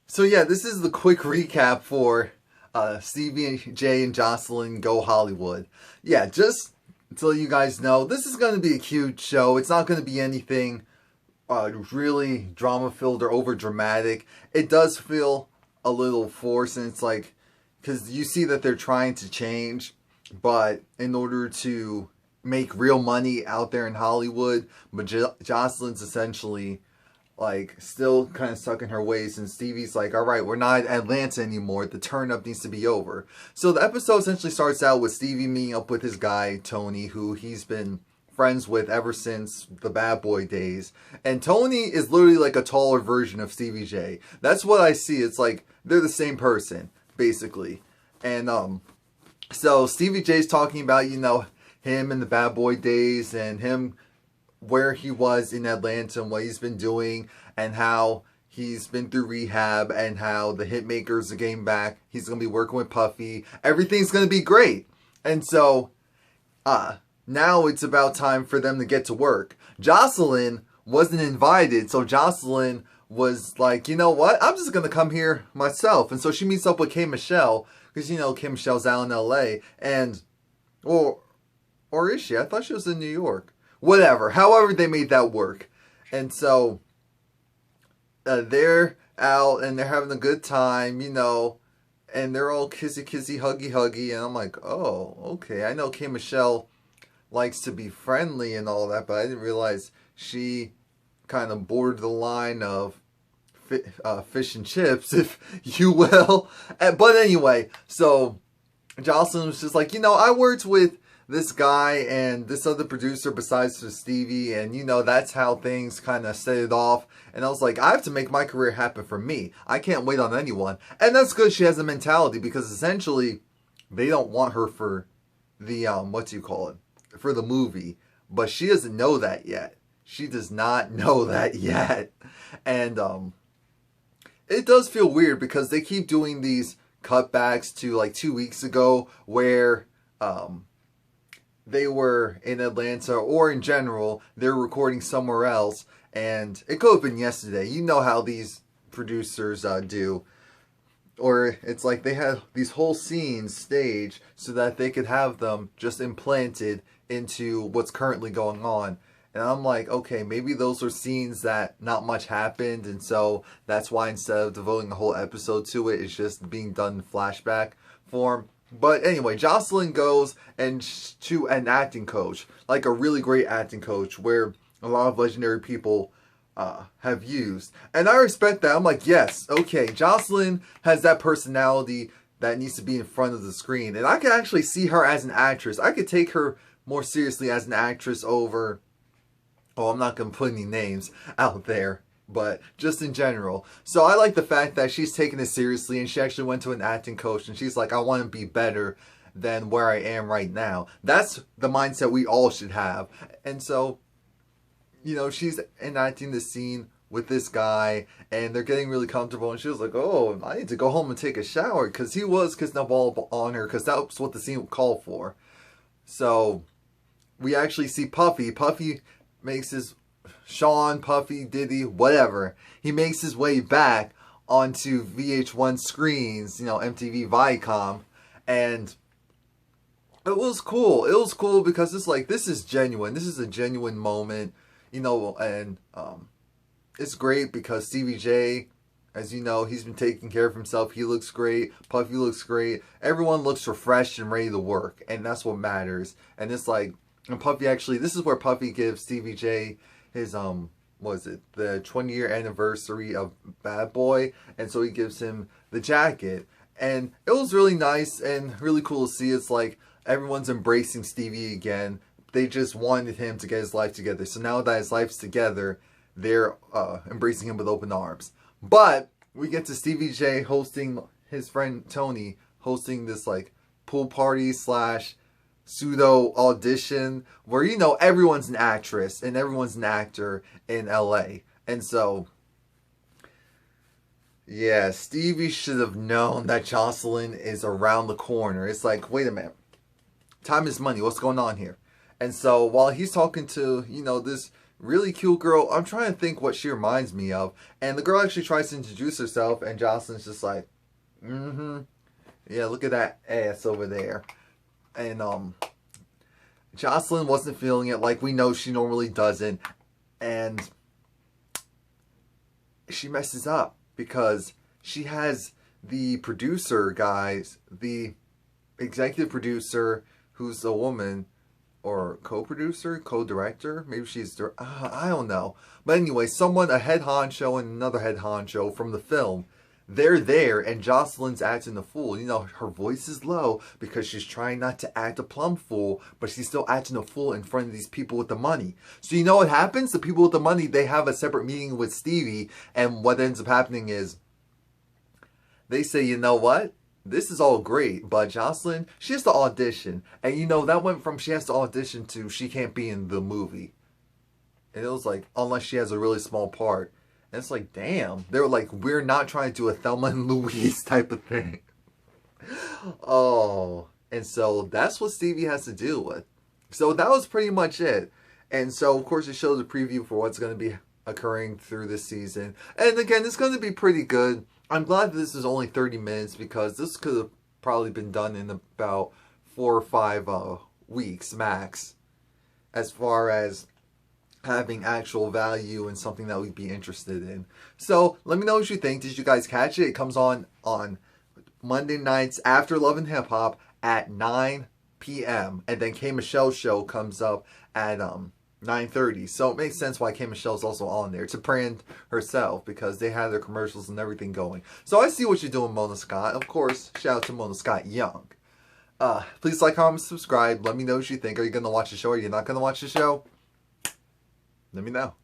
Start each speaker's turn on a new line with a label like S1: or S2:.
S1: So yeah, this is the quick recap for Stevie J and Joseline Go Hollywood. Yeah, just so you guys know, this is going to be a cute show. It's not going to be anything really drama filled or over dramatic. It does feel a little forced, and it's like because you see that they're trying to change, but in order to make real money out there in Hollywood, but Joseline's essentially like still kind of stuck in her ways, and Stevie's like, all right, we're not Atlanta anymore, the turn up needs to be over. So the episode essentially starts out with Stevie meeting up with his guy Tony, who he's been friends with ever since the bad boy days, and Tony is literally like a taller version of Stevie J. That's what I see. It's like they're the same person basically. And so Stevie J's talking about, him in the bad boy days and him where he was in Atlanta and what he's been doing and how he's been through rehab and how the Hitmakers are getting back. He's going to be working with Puffy. Everything's going to be great. And so now it's about time for them to get to work. Joseline wasn't invited, so Joseline was like, you know what? I'm just going to come here myself. And so she meets up with K. Michelle because, K. Michelle's out in L.A. and, or is she? I thought she was in New York. Whatever. However, they made that work. And so they're out and they're having a good time, and they're all kissy, kissy, huggy, huggy. And I'm like, oh, okay. I know K. Michelle likes to be friendly and all that, but I didn't realize she kind of bordered the line of fish and chips, if you will. But anyway, so Joseline was just like, I worked with this guy and this other producer besides for Stevie, and that's how things kind of set it off. And I was like, I have to make my career happen for me. I can't wait on anyone. And that's good she has a mentality, because essentially they don't want her for the for the movie, but she doesn't know that yet. She does not know that yet. And it does feel weird because they keep doing these cutbacks to like 2 weeks ago where they were in Atlanta, or in general, they're recording somewhere else, and it could have been yesterday. You know how these producers do. Or it's like they had these whole scenes staged so that they could have them just implanted into what's currently going on. And I'm like, okay, maybe those are scenes that not much happened, and so that's why instead of devoting a whole episode to it, it's just being done in flashback form. But anyway, Joseline goes and to an acting coach, like a really great acting coach where a lot of legendary people have used. And I respect that. I'm like, yes, okay, Joseline has that personality that needs to be in front of the screen. And I could actually see her as an actress. I could take her more seriously as an actress over, I'm not going to put any names out there, but just in general. So I like the fact that she's taking it seriously, and she actually went to an acting coach and she's like, I want to be better than where I am right now. That's the mindset we all should have. And so, she's enacting the scene with this guy and they're getting really comfortable, and she was like, oh, I need to go home and take a shower, because he was kissing the ball on her because that's what the scene called for. So we actually see Puffy. Puffy makes his Puffy, Diddy, whatever. He makes his way back onto VH1 screens, MTV Viacom, and it was cool. It was cool because it's like, this is genuine. This is a genuine moment, and it's great because Stevie J, as you know, he's been taking care of himself. He looks great. Puffy looks great. Everyone looks refreshed and ready to work, and that's what matters. And it's like, and Puffy actually, this is where Puffy gives Stevie J his, the 20-year anniversary of Bad Boy, and so he gives him the jacket. And it was really nice and really cool to see. It's like everyone's embracing Stevie again. They just wanted him to get his life together. So now that his life's together, they're embracing him with open arms. But we get to Stevie J hosting his friend Tony, hosting this like pool party slash pseudo audition where everyone's an actress and everyone's an actor in LA. And so yeah, Stevie should have known that Joseline is around the corner. It's like, wait a minute, time is money, what's going on here? And so while he's talking to this really cute girl. I'm trying to think what she reminds me of. And the girl actually tries to introduce herself, and Joseline's just like, mm-hmm. Yeah, look at that ass over there. And Joseline wasn't feeling it like we know she normally doesn't. And she messes up because she has the producer guys, the executive producer who's a woman, or co-producer, co-director. Maybe she's, I don't know. But anyway, someone, a head honcho and another head honcho from the film, they're there, and Joseline's acting a fool. You know, her voice is low because she's trying not to act a plumb fool, but she's still acting a fool in front of these people with the money. So you know what happens? The people with the money, they have a separate meeting with Stevie, and what ends up happening is they say, you know what? This is all great, but Joseline, she has to audition. And you know, that went from she has to audition to she can't be in the movie. And it was like, unless she has a really small part. And it's like, damn. They were like, we're not trying to do a Thelma and Louise type of thing. Oh. And so that's what Stevie has to deal with. So that was pretty much it. And so, of course, it shows a preview for what's going to be occurring through this season. And again, it's going to be pretty good. I'm glad that this is only 30 minutes because this could have probably been done in about 4 or 5 weeks max, as far as having actual value and something that we'd be interested in. So let me know what you think. Did you guys catch it? It comes on Monday nights after Love and Hip Hop at 9 p.m. And then K. Michelle's show comes up at 9:30. So it makes sense why K. Michelle's also on there to brand herself, because they have their commercials and everything going. So I see what you're doing, Mona Scott. Of course, shout out to Mona Scott Young. Please like, comment, subscribe. Let me know what you think. Are you going to watch the show? Are you not going to watch the show? Let me know.